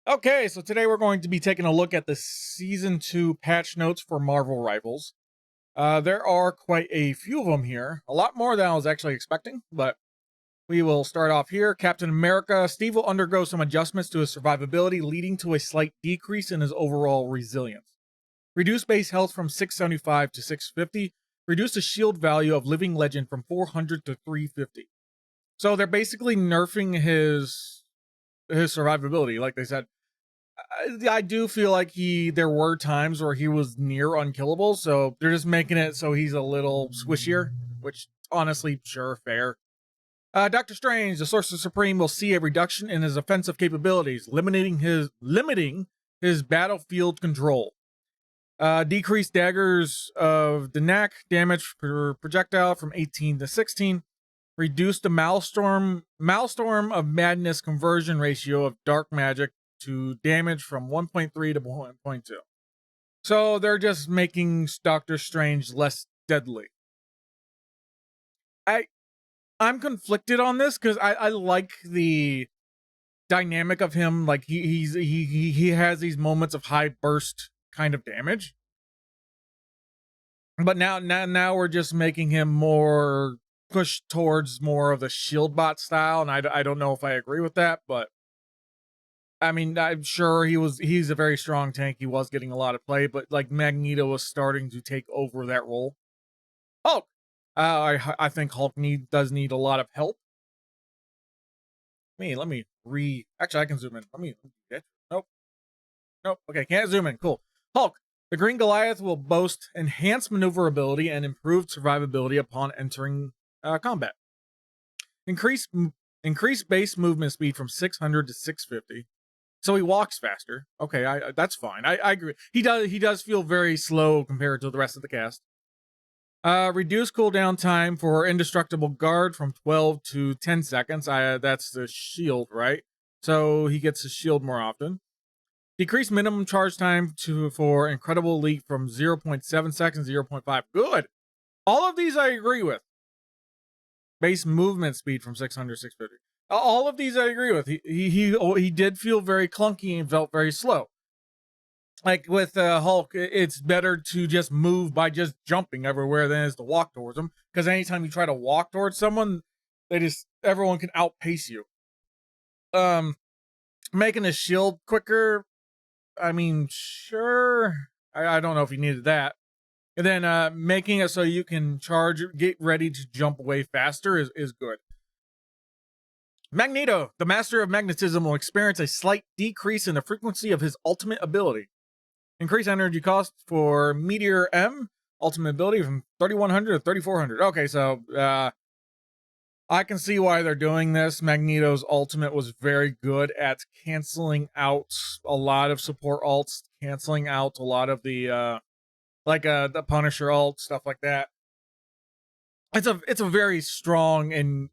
Okay, so today we're going to be taking a look at the Season 2 patch notes for Marvel Rivals. There are quite a few of them here, a lot more than I was actually expecting, but we will start off here. Captain America, Steve will undergo some adjustments to his survivability, leading to a slight decrease in his overall resilience. Reduce base health from 675 to 650. Reduce the shield value of Living Legend from 400 to 350. So they're basically nerfing his survivability, like they said. I do feel like there were times where he was near unkillable, so they're just making it so he's a little squishier, which honestly, sure, fair. Doctor Strange, the Sorcerer Supreme, will see a reduction in his offensive capabilities, limiting his battlefield control. Decrease daggers of the neck damage per projectile from 18 to 16. Reduce the Maelstrom of Madness conversion ratio of dark magic to damage from 1.3 to 1.2. So they're just making Doctor Strange less deadly. I'm conflicted on this because I like the dynamic of him. Like he has these moments of high burst kind of damage. But now we're just making him more pushed towards more of the shield bot style, and I don't know if I agree with that, but I mean, I'm sure he's a very strong tank. He was getting a lot of play, but like Magneto was starting to take over that role. Hulk, I think Hulk does need a lot of help. Let me actually I can zoom in. Nope. Okay, can't zoom in. Cool. Hulk, the Green Goliath will boast enhanced maneuverability and improved survivability upon entering combat. Increase base movement speed from 600 to 650. So he walks faster. Okay, that's fine. I agree. He does feel very slow compared to the rest of the cast. Reduce cooldown time for Indestructible Guard from 12 to 10 seconds. That's the shield, right? So he gets his shield more often. Decrease minimum charge time for Incredible Leap from 0.7 seconds to 0.5. Good. All of these I agree with. Base movement speed from 600 to 650. All of these I agree with. He did feel very clunky and felt very slow. Like with Hulk, it's better to just move by just jumping everywhere than it is to walk towards them. Because anytime you try to walk towards someone, everyone can outpace you. Making a shield quicker. I mean, sure. I don't know if you needed that. And then making it so you can get ready to jump away faster is good. Magneto, the master of magnetism, will experience a slight decrease in the frequency of his ultimate ability. Increase energy cost for Meteor M ultimate ability from 3100 to 3400. Okay, so I can see why they're doing this. Magneto's ultimate was very good at canceling out a lot of support ults, canceling out a lot of the Punisher ult, stuff like that. It's a very strong and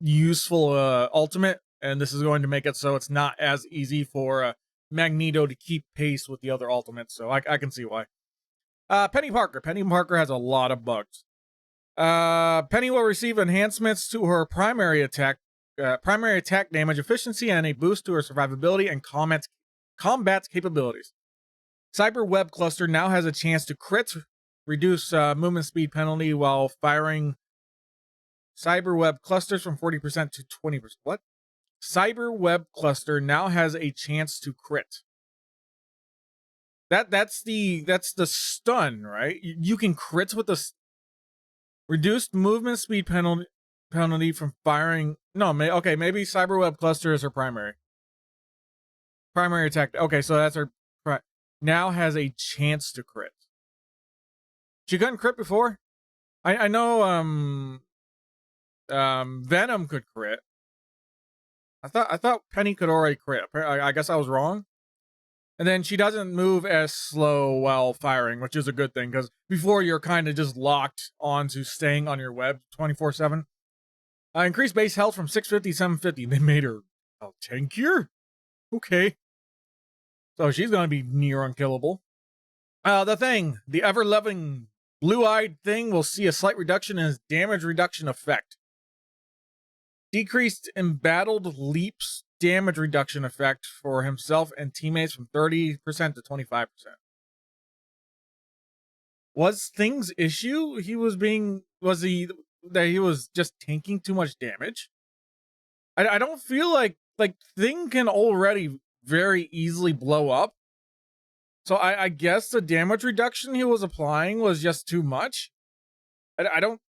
useful ultimate, and this is going to make it so it's not as easy for Magneto to keep pace with the other ultimates, so I can see why. Penny Parker has a lot of bugs. Penny will receive enhancements to her primary attack damage efficiency and a boost to her survivability and combat capabilities. Cyber Web Cluster now has a chance to crit, reduce movement speed penalty while firing Cyber Web clusters from 40% to 20%. What? Cyber Web Cluster now has a chance to crit. That's the stun, right? You can crit with the reduced movement speed penalty from firing. No, maybe Cyber Web Cluster is her primary attack. Okay, so that's her now has a chance to crit. She couldn't crit before. I know Venom could crit. I thought Penny could already crit. I guess I was wrong. And then she doesn't move as slow while firing, which is a good thing, because before you're kind of just locked onto staying on your web 24/7. Increased base health from 650 to 750. They made her tankier? Okay. So she's going to be near unkillable. The Thing, the ever-loving blue-eyed Thing, will see a slight reduction in his damage reduction effect. Decreased embattled leaps damage reduction effect for himself and teammates from 30% to 25%. Was Thing's issue was he that he was just taking too much damage? I don't feel like Thing can already very easily blow up. So I guess the damage reduction he was applying was just too much. I don't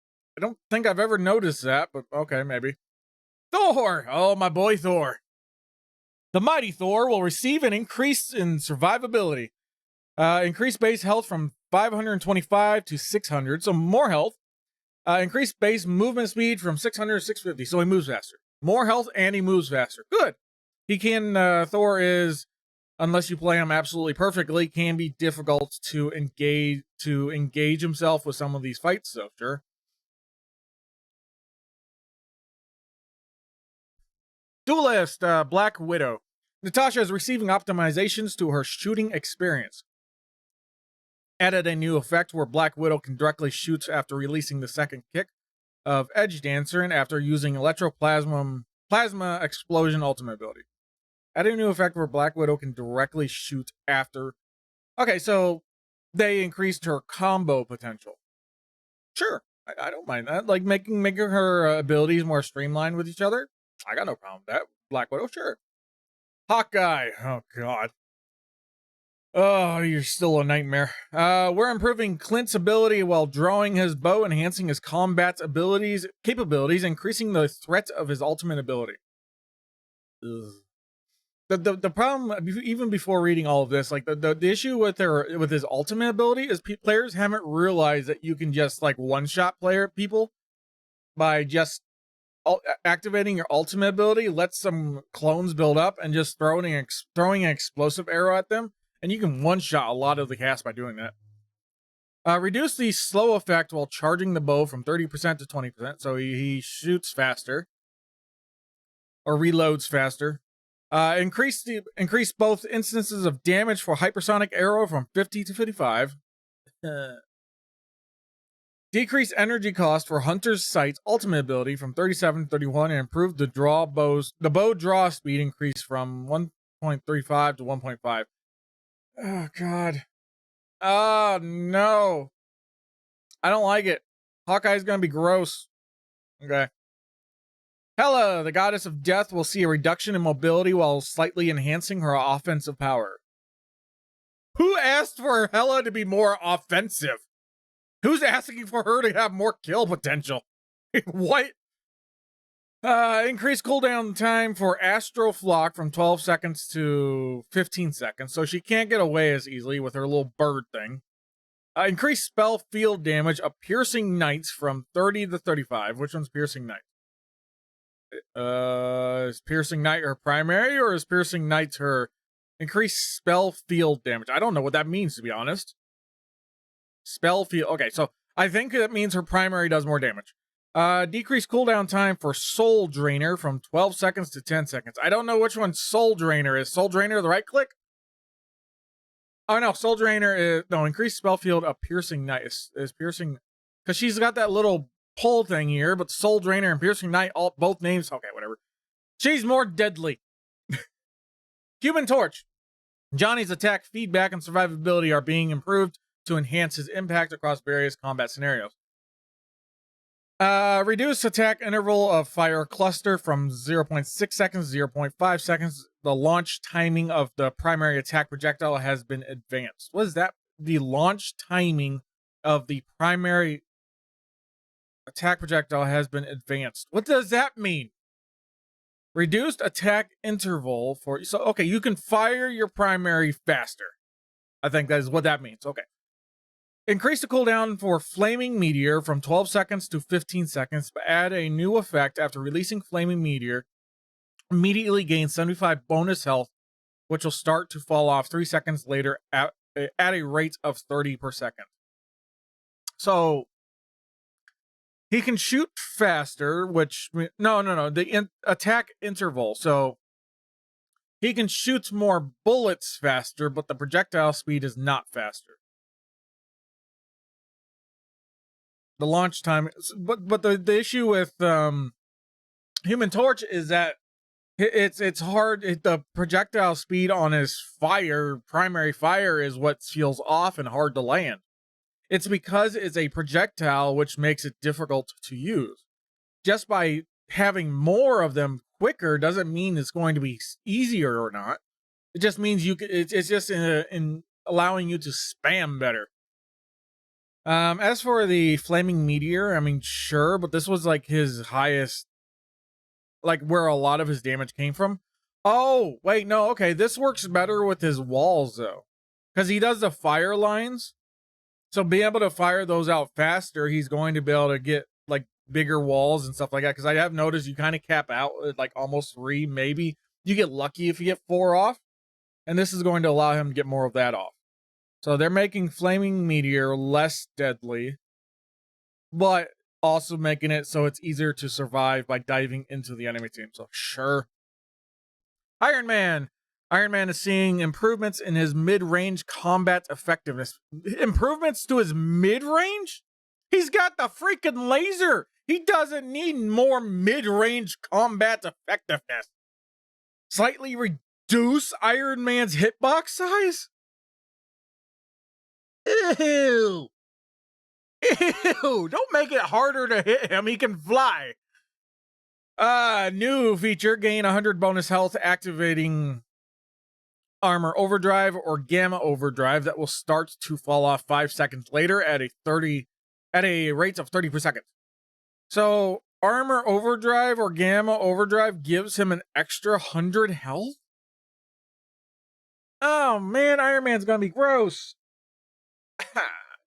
think I've ever noticed that, but okay, maybe. Thor! Oh, my boy Thor. The mighty Thor will receive an increase in survivability. Increased base health from 525 to 600, so more health. Increased base movement speed from 600 to 650, so he moves faster. More health and he moves faster. Good. He can, Thor is, unless you play him absolutely perfectly, can be difficult to engage himself with some of these fights, so sure. Duelist, Black Widow. Natasha is receiving optimizations to her shooting experience. Added a new effect where Black Widow can directly shoot after releasing the second kick of Edge Dancer and after using plasma explosion ultimate ability. Added a new effect where Black Widow can directly shoot after. Okay, so they increased her combo potential. Sure, I don't mind that. Like making her abilities more streamlined with each other. I got no problem with that. Black Widow, sure. Hawkeye. Oh, God. Oh, you're still a nightmare. We're improving Clint's ability while drawing his bow, enhancing his combat capabilities, increasing the threat of his ultimate ability. Ugh. The problem, even before reading all of this, like the issue with his ultimate ability is players haven't realized that you can just like one-shot people by just activating your ultimate ability. Let some clones build up and just throwing an explosive arrow at them, and you can one-shot a lot of the cast by doing that. Reduce the slow effect while charging the bow from 30% to 20%, so he shoots faster or reloads faster. Increase both instances of damage for hypersonic arrow from 50 to 55. Decrease energy cost for Hunter's Sight's ultimate ability from 37 to 31 and improve the bow draw speed increase from 1.35 to 1.5. Oh, God. Oh, no. I don't like it. Hawkeye's gonna be gross. Okay. Hela, the goddess of death, will see a reduction in mobility while slightly enhancing her offensive power. Who asked for Hela to be more offensive? Who's asking for her to have more kill potential? What? Increase cooldown time for Astro Flock from 12 seconds to 15 seconds, so she can't get away as easily with her little bird thing. Increase spell field damage of Piercing Knights from 30 to 35. Which one's Piercing Knight? Is Piercing Knight her primary, or is Piercing Knight her increased spell field damage? I don't know what that means, to be honest. Spell field. Okay, so I think that means her primary does more damage. Decrease cooldown time for Soul Drainer from 12 seconds to 10 seconds. I don't know which one Soul Drainer is. Soul Drainer the right click? Oh no, Soul Drainer is increased spell field of Piercing Knight is Piercing, because she's got that little pull thing here, but Soul Drainer and Piercing Knight, both names, okay, whatever. She's more deadly. Human Torch. Johnny's attack, feedback, and survivability are being improved to enhance his impact across various combat scenarios. Reduce attack interval of Fire Cluster from 0.6 seconds to 0.5 seconds. The launch timing of the primary attack projectile has been advanced. What is that? The launch timing of the primary attack projectile has been advanced. What does that mean? Reduced attack interval for... So, okay, you can fire your primary faster. I think that is what that means. Okay. Increase the cooldown for Flaming Meteor from 12 seconds to 15 seconds, but add a new effect after releasing Flaming Meteor. Immediately gain 75 bonus health, which will start to fall off 3 seconds later at a rate of 30 per second. So... he can shoot faster, which... No. The attack interval. So, he can shoot more bullets faster, but the projectile speed is not faster. The launch time... But the issue with Human Torch is that It's hard. The projectile speed on his primary fire, is what feels off and hard to land. It's because it's a projectile, which makes it difficult to use. Just by having more of them quicker doesn't mean it's going to be easier or not. It just means it's just in allowing you to spam better. As for the flaming meteor, I mean, sure, but this was like his highest, like where a lot of his damage came from. Oh, wait, no, okay, this works better with his walls though, because he does the fire lines. So being able to fire those out faster, he's going to be able to get like bigger walls and stuff like that. Because I have noticed you kind of cap out at like almost 3, maybe. You get lucky if you get 4 off. And this is going to allow him to get more of that off. So they're making Flaming Meteor less deadly, but also making it so it's easier to survive by diving into the enemy team. So sure. Iron Man. Iron Man is seeing improvements in his mid-range combat effectiveness. Improvements to his mid-range? He's got the freaking laser. He doesn't need more mid-range combat effectiveness. Slightly reduce Iron Man's hitbox size? Ew. Ew. Don't make it harder to hit him. He can fly. New feature. Gain 100 bonus health activating Armor Overdrive or Gamma Overdrive that will start to fall off 5 seconds later at a rate of 30 per second. So Armor Overdrive or Gamma Overdrive gives him an extra 100 health? Oh man, Iron Man's gonna be gross.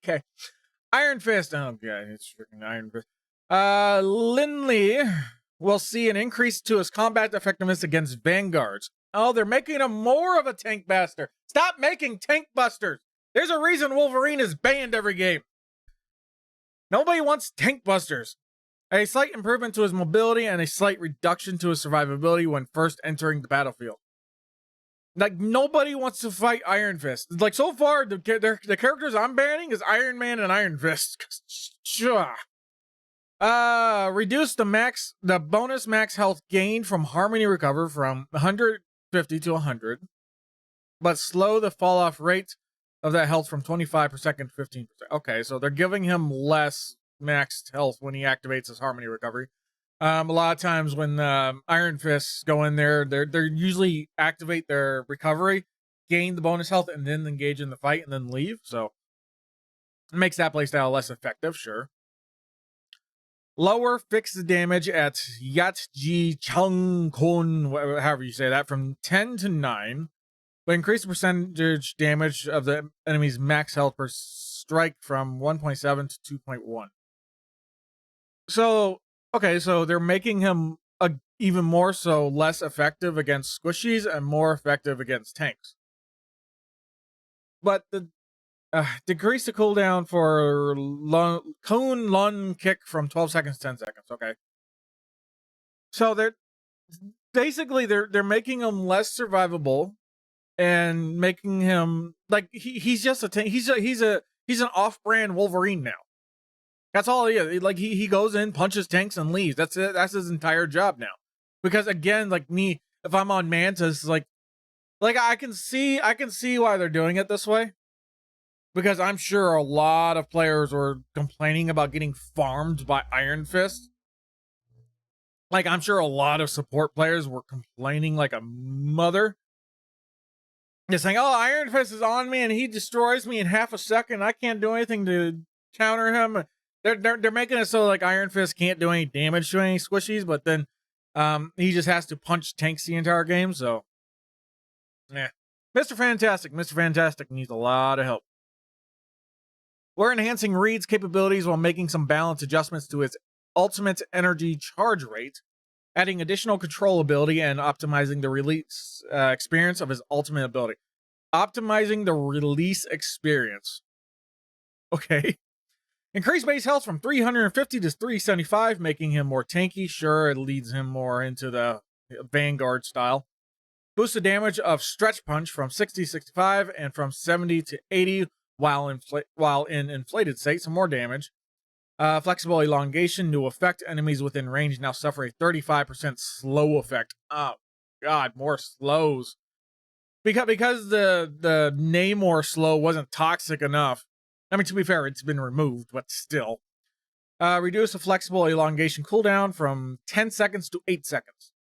Okay. Iron Fist. Oh god, it's freaking Iron Fist. Lindley will see an increase to his combat effectiveness against vanguards. Oh, they're making him more of a tank buster. Stop making tank busters. There's a reason Wolverine is banned every game. Nobody wants tank busters. A slight improvement to his mobility and a slight reduction to his survivability when first entering the battlefield. Like, nobody wants to fight Iron Fist. Like, so far, the characters I'm banning is Iron Man and Iron Fist. Sure. Reduce the bonus max health gained from Harmony Recover from 150 to 100, but slow the fall off rate of that health from 25 per second to 15%. Okay, so they're giving him less maxed health when he activates his Harmony Recovery. A lot of times when Iron Fists go in there, they're usually activate their recovery, gain the bonus health, and then engage in the fight and then leave. So it makes that playstyle less effective, sure. Lower fixed damage at Yatji Chung Kun, however you say that, from 10 to 9, but increase the percentage damage of the enemy's max health per strike from 1.7 to 2.1. So, okay, so they're making him even more so less effective against squishies and more effective against tanks. But the decrease the cooldown for Cone Lun Kick from 12 seconds to 10 seconds. Okay. So they're basically they're making him less survivable and making him like he's just a tank. He's an off-brand Wolverine now. That's all he is. Like he goes in, punches tanks, and leaves. That's it. That's his entire job now. Because again, like me, if I'm on Mantis, like I can see why they're doing it this way. Because I'm sure a lot of players were complaining about getting farmed by Iron Fist. Like, I'm sure a lot of support players were complaining like a mother. Just saying, oh, Iron Fist is on me and he destroys me in half a second. I can't do anything to counter him. They're making it so like Iron Fist can't do any damage to any squishies, but then he just has to punch tanks the entire game, so yeah. Mr. Fantastic needs a lot of help. We're enhancing Reed's capabilities while making some balance adjustments to his ultimate energy charge rate, adding additional controllability and optimizing the release experience of his ultimate ability. Optimizing the release experience. Okay. Increase base health from 350 to 375, making him more tanky. Sure, it leads him more into the Vanguard style. Boost the damage of Stretch Punch from 60 to 65 and from 70 to 80 while in inflated state. Some more damage. Flexible elongation, new effect. Enemies within range now suffer a 35% slow effect. God, more slows. Because the Namor slow wasn't toxic enough. I mean, to be fair, it's been removed, but still. Reduce the flexible elongation cooldown from 10 seconds to 8 seconds.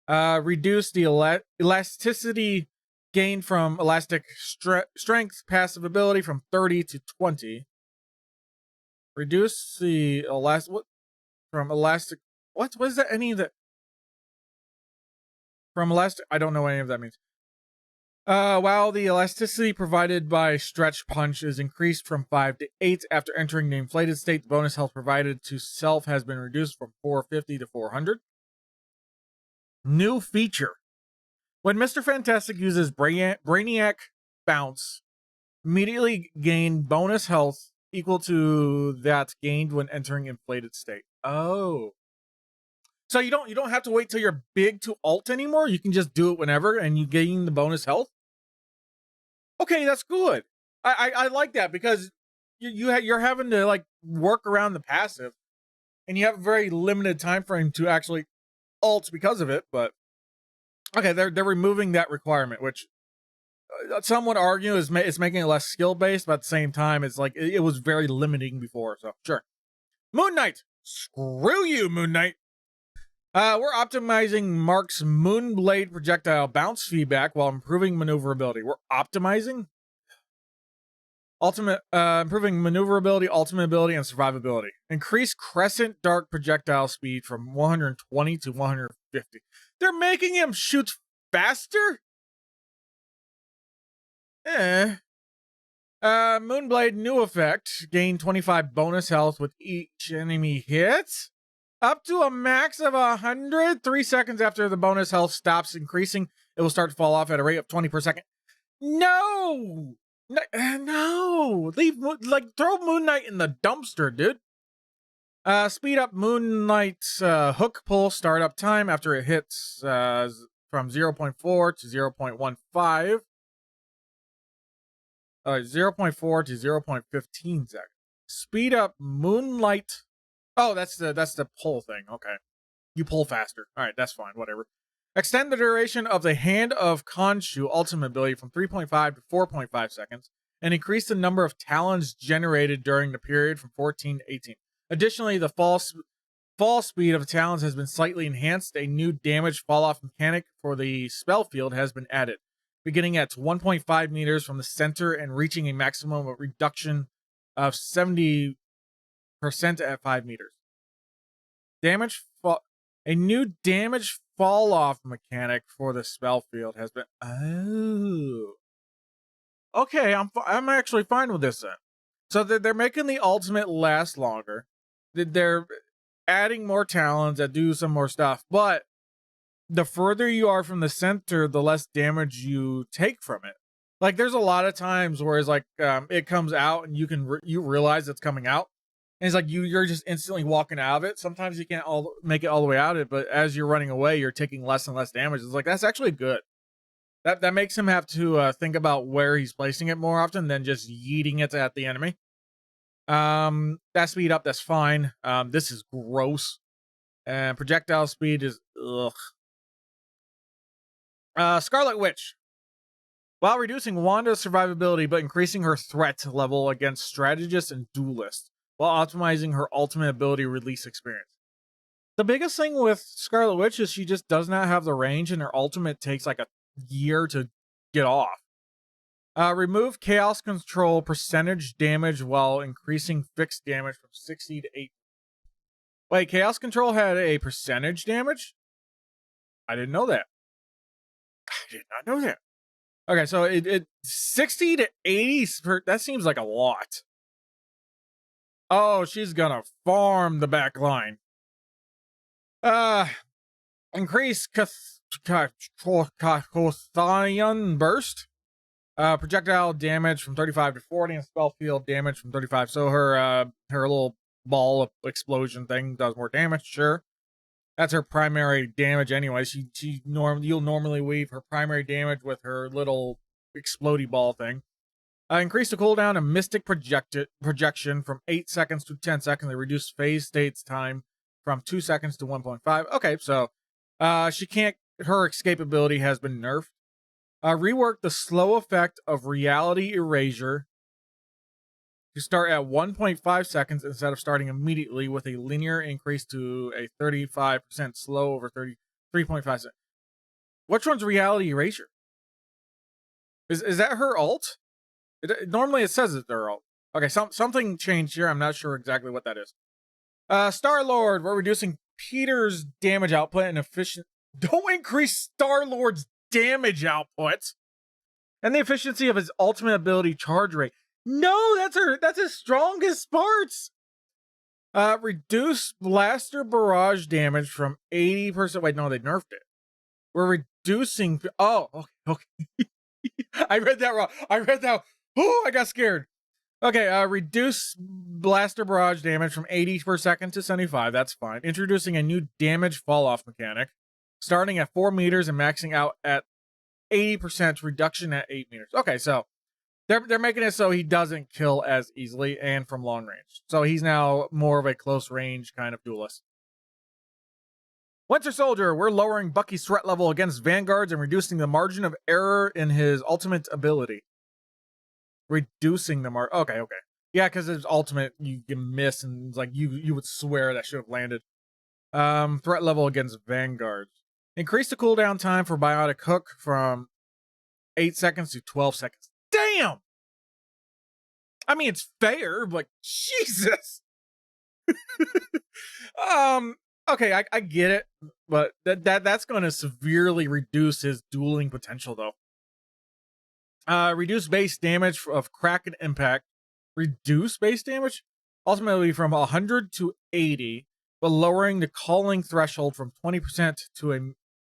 Reduce the elasticity gain from elastic strength passive ability from 30 to 20. Reduce the from elastic. What is that? Any of that? From elastic, I don't know what any of that means. While the elasticity provided by Stretch Punch is increased from 5 to 8 after entering the inflated state, the bonus health provided to self has been reduced from 450 to 400. New feature. When Mr. Fantastic uses Brainiac Bounce, immediately gain bonus health equal to that gained when entering inflated state. Oh. So you don't have to wait till you're big to ult anymore. You can just do it whenever and you gain the bonus health. Okay, that's good. I like that because you're having to like work around the passive, and you have a very limited time frame to actually ult because of it. But okay, they're removing that requirement, which some would argue is it's making it less skill based, but at the same time, it's like it was very limiting before. So sure, Moon Knight, screw you, Moon Knight. We're optimizing Mark's Moonblade projectile bounce feedback while improving maneuverability. We're optimizing improving maneuverability, ultimate ability, and survivability. Increase Crescent Dark projectile speed from 120 to 150. They're making him shoot faster? Moonblade new effect. Gain 25 bonus health with each enemy hit. Up to a max of 100. 3 seconds after the bonus health stops increasing, it will start to fall off at a rate of 20 per second. No! No! Leave, throw Moon Knight in the dumpster, dude. Speed up Moon Knight's hook pull startup time after it hits from 0.4 to 0.15. 0.4 to 0.15 seconds. Speed up Moonlight. Oh, that's the pull thing. Okay. You pull faster. All right, that's fine. Whatever. Extend the duration of the Hand of Khonshu ultimate ability from 3.5 to 4.5 seconds, and increase the number of talons generated during the period from 14 to 18. Additionally, the fall speed of the talons has been slightly enhanced. A new damage fall-off mechanic for the spell field has been added, beginning at 1.5 meters from the center and reaching a maximum of reduction of 70% at 5 meters. A new damage fall off mechanic for the spell field has been. Oh, okay. I'm actually fine with this then. So they're making the ultimate last longer. They're adding more talons that do some more stuff, but the further you are from the center, the less damage you take from it. Like there's a lot of times where it's like it comes out and you realize it's coming out. And it's like you're just instantly walking out of it. Sometimes you can't make it all the way out of it, but as you're running away, you're taking less and less damage. It's like that's actually good. That makes him have to think about where he's placing it more often than just yeeting it at the enemy. That speed up, that's fine. This is gross. And projectile speed is ugh. Scarlet Witch. While reducing Wanda's survivability but increasing her threat level against strategists and duelists, while optimizing her ultimate ability release experience. The biggest thing with Scarlet Witch is she just does not have the range, and her ultimate takes like a year to get off. Remove Chaos Control percentage damage while increasing fixed damage from 60 to 8. Wait, Chaos Control had a percentage damage? I didn't know that. I did not know that. Okay, so it 60 to 80, that seems like a lot. Oh, she's gonna farm the back line. Increase Chthonian burst. Projectile damage from 35 to 40 and spell field damage from 35. So her little ball explosion thing does more damage, sure. That's her primary damage anyway. You'll normally weave her primary damage with her little explodey ball thing. Increase the cooldown of Mystic Projection from 8 seconds to 10 seconds. They reduce phase states time from 2 seconds to 1.5. Okay, so she can't her escape ability has been nerfed. Rework the slow effect of reality erasure to start at 1.5 seconds instead of starting immediately, with a linear increase to a 35% slow over 33.5 seconds. Which one's reality erasure? Is that her ult? Normally it says it's her ult. Okay, something changed here. I'm not sure exactly what that is. Star-Lord, we're reducing Peter's damage output and efficient. Don't increase Star-Lord's damage output and the efficiency of his ultimate ability charge rate. No, that's his strongest parts. Reduce blaster barrage damage from 80%. Wait, no, they nerfed it. We're reducing. Oh, okay. I read that wrong. Oh, I got scared. Okay, reduce blaster barrage damage from 80 per second to 75. That's fine. Introducing a new damage fall-off mechanic, starting at 4 meters and maxing out at 80% reduction at 8 meters. Okay, so they're making it so he doesn't kill as easily and from long range. So he's now more of a close range kind of duelist. Winter Soldier, we're lowering Bucky's threat level against vanguards and reducing the margin of error in his ultimate ability. Reducing the margin. Okay. Yeah, because his ultimate, you can miss, and it's like you would swear that should have landed. Threat level against vanguards. Increase the cooldown time for Biotic Hook from 8 seconds to 12 seconds. Damn! I mean, it's fair, but Jesus! Okay, I get it, but that's going to severely reduce his dueling potential, though. Reduce base damage of Kraken Impact. Reduce base damage? Ultimately from 100 to 80, but lowering the calling threshold from 20% to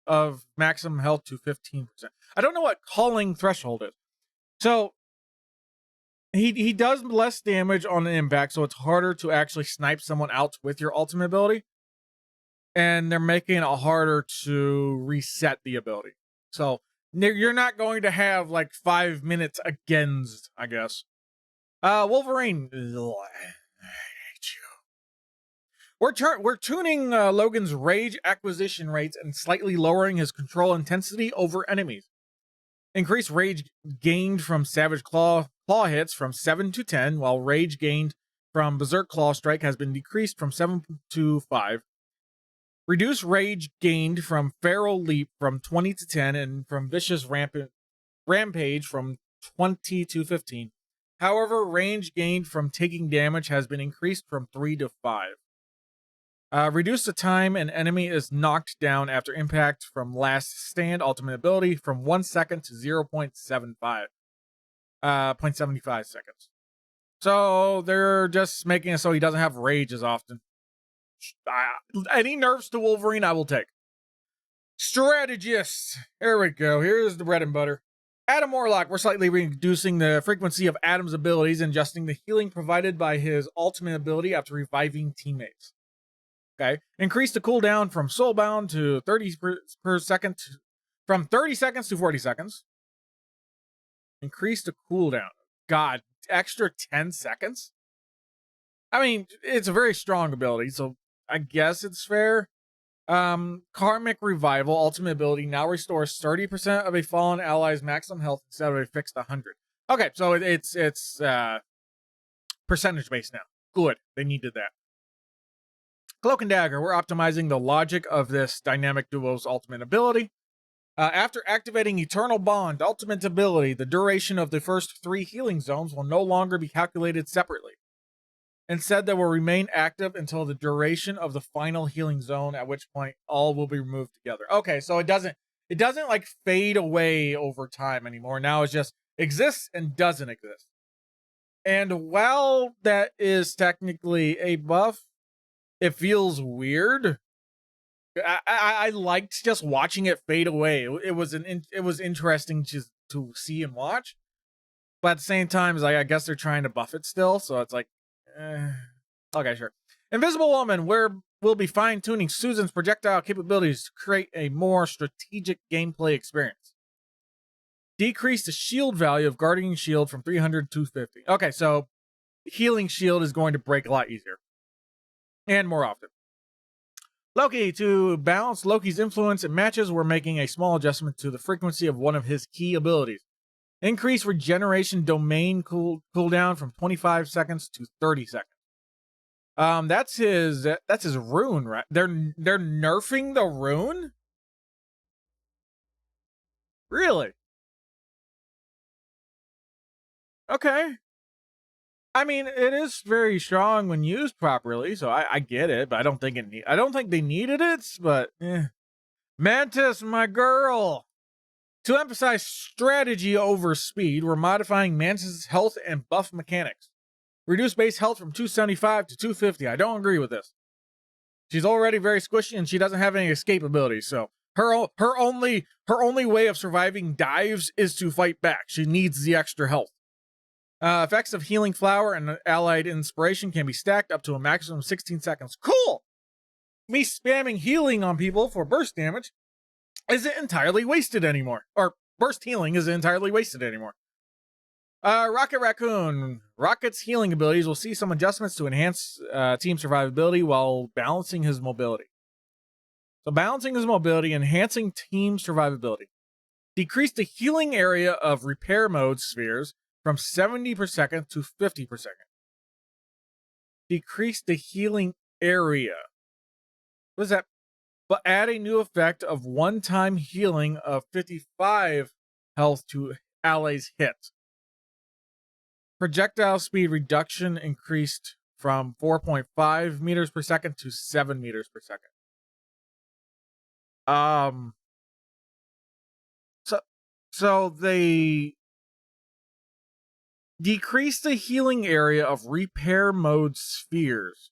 of maximum health to 15%. I don't know what calling threshold is. So he does less damage on the impact, so it's harder to actually snipe someone out with your ultimate ability. And they're making it harder to reset the ability. So you're not going to have like 5 minutes against, I guess. Wolverine. I hate you. We're tuning Logan's rage acquisition rates and slightly lowering his control intensity over enemies. Increase rage gained from Savage Claw hits from 7 to 10, while rage gained from Berserk Claw Strike has been decreased from 7 to 5. Reduce rage gained from Feral Leap from 20 to 10, and from Vicious Rampage from 20 to 15. However, range gained from taking damage has been increased from 3 to 5. Reduce the time an enemy is knocked down after impact from Last Stand ultimate ability from 1 second to 0.75. 0.75 seconds. So they're just making it so he doesn't have rage as often. Any nerfs to Wolverine, I will take. Strategist. Here we go. Here's the bread and butter. Adam Warlock. We're slightly reducing the frequency of Adam's abilities and adjusting the healing provided by his ultimate ability after reviving teammates. Okay. Increase the cooldown from Soulbound to 30 per second. From 30 seconds to 40 seconds. Increase the cooldown. God, extra 10 seconds? I mean, it's a very strong ability, so I guess it's fair. Karmic Revival ultimate ability now restores 30% of a fallen ally's maximum health instead of a fixed 100. Okay, so it's percentage based now. Good, they needed that. Cloak and Dagger, we're optimizing the logic of this dynamic duo's ultimate ability. After activating Eternal Bond ultimate ability, the duration of the first 3 healing zones will no longer be calculated separately. Instead, they will remain active until the duration of the final healing zone, at which point all will be removed together. Okay, so it doesn't like fade away over time anymore. Now it just exists and doesn't exist. And while that is technically a buff, it feels weird. I liked just watching it fade away. It was interesting to see and watch. But at the same time, it's like, I guess they're trying to buff it still, so it's like, okay, sure. Invisible Woman, we'll be fine-tuning Susan's projectile capabilities to create a more strategic gameplay experience. Decrease the shield value of Guardian Shield from 300 to 250. Okay, so Healing Shield is going to break a lot easier. And more often. Loki, to balance Loki's influence in matches, we're making a small adjustment to the frequency of one of his key abilities. Increase regeneration domain cooldown from 25 seconds to 30 seconds. That's his rune, right? They're nerfing the rune? Really? Okay. I mean, it is very strong when used properly, so I get it, but I don't think they needed it, but Mantis, my girl. To emphasize strategy over speed, we're modifying Mantis' health and buff mechanics. Reduce base health from 275 to 250. I don't agree with this. She's already very squishy and she doesn't have any escape abilities, so her only way of surviving dives is to fight back. She needs the extra health. Effects of Healing Flower and Allied Inspiration can be stacked up to a maximum of 16 seconds. Cool! Me spamming healing on people for burst damage isn't entirely wasted anymore. Or burst healing isn't entirely wasted anymore. Rocket Raccoon. Rocket's healing abilities will see some adjustments to enhance team survivability while balancing his mobility. So balancing his mobility, enhancing team survivability. Decrease the healing area of repair mode spheres from 70 per second to 50 per second. Decrease the healing area. What is that? But add a new effect of one-time healing of 55 health to allies hit. Projectile speed reduction increased from 4.5 meters per second to 7 meters per second. So they decreased the healing area of repair mode spheres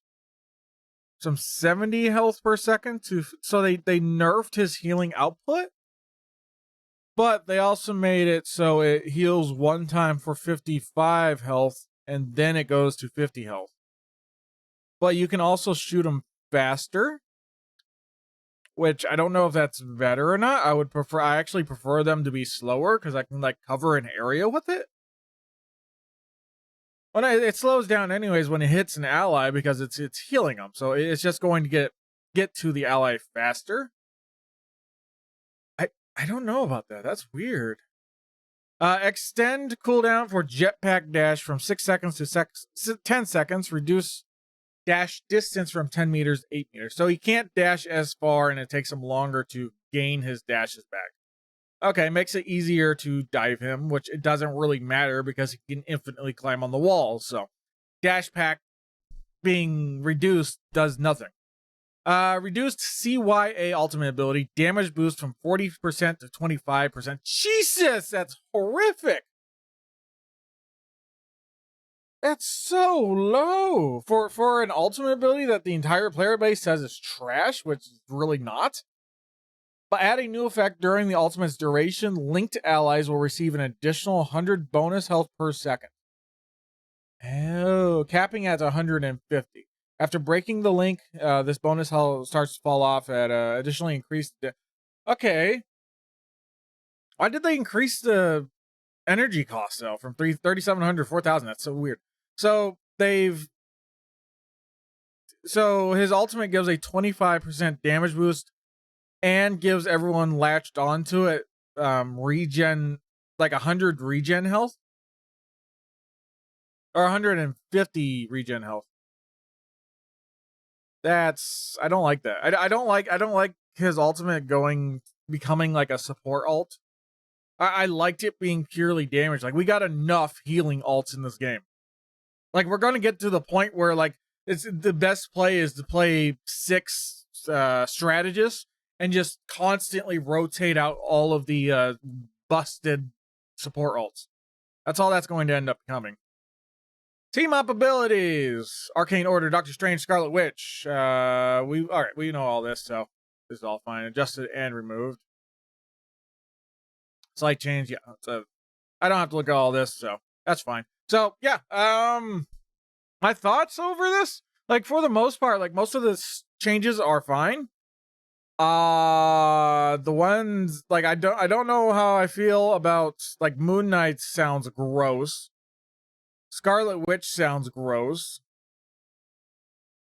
from 70 health per second to, so they nerfed his healing output, but they also made it so it heals one time for 55 health and then it goes to 50 health. But you can also shoot him faster, which I don't know if that's better or not. I actually prefer them to be slower because I can like cover an area with it. It slows down anyways when it hits an ally because it's healing them, so it's just going to get to the ally faster. I don't know about that. That's weird. Extend cooldown for jetpack dash from 6 seconds to 10 seconds. Reduce dash distance from 10 meters to 8 meters. So he can't dash as far and it takes him longer to gain his dashes back. Okay, makes it easier to dive him, which it doesn't really matter because he can infinitely climb on the walls. So dash pack being reduced does nothing. Reduced CYA ultimate ability, damage boost from 40% to 25%. Jesus, that's horrific. That's so low for an ultimate ability that the entire player base says is trash, which is really not. But adding new effect during the ultimate's duration, linked allies will receive an additional 100 bonus health per second. Oh, capping at 150. After breaking the link, this bonus health starts to fall off at additionally increased. Okay. Why did they increase the energy cost though from 3,700 to 4,000? That's so weird. So his ultimate gives a 25% damage boost and gives everyone latched onto it regen, like 100 regen health or 150 regen health. I don't like that. I don't like his ultimate becoming like a support ult. I liked it being purely damage. Like, we got enough healing ults in this game. Like, we're gonna get to the point where like it's the best play is to play 6 strategists and just constantly rotate out all of the busted support ults. That's all that's going to end up becoming. Team up abilities: Arcane Order, Doctor Strange, Scarlet Witch. We know all this, so this is all fine. Adjusted and removed. Slight change, yeah. So I don't have to look at all this, so that's fine. So yeah, my thoughts over this, like for the most part, like most of the changes are fine. The ones like I don't know how I feel about like Moon Knight sounds gross. Scarlet Witch sounds gross.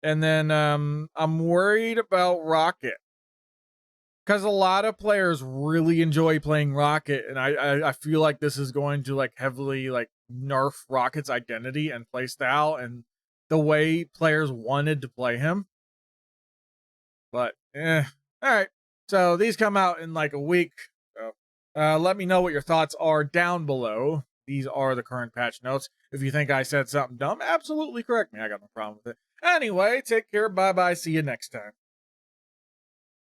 And then I'm worried about Rocket, because a lot of players really enjoy playing Rocket, and I feel like this is going to like heavily like nerf Rocket's identity and playstyle and the way players wanted to play him. But all right. So these come out in like a week. So, let me know what your thoughts are down below. These are the current patch notes. If you think I said something dumb, absolutely correct me. I got no problem with it. Anyway, take care. Bye bye. See you next time.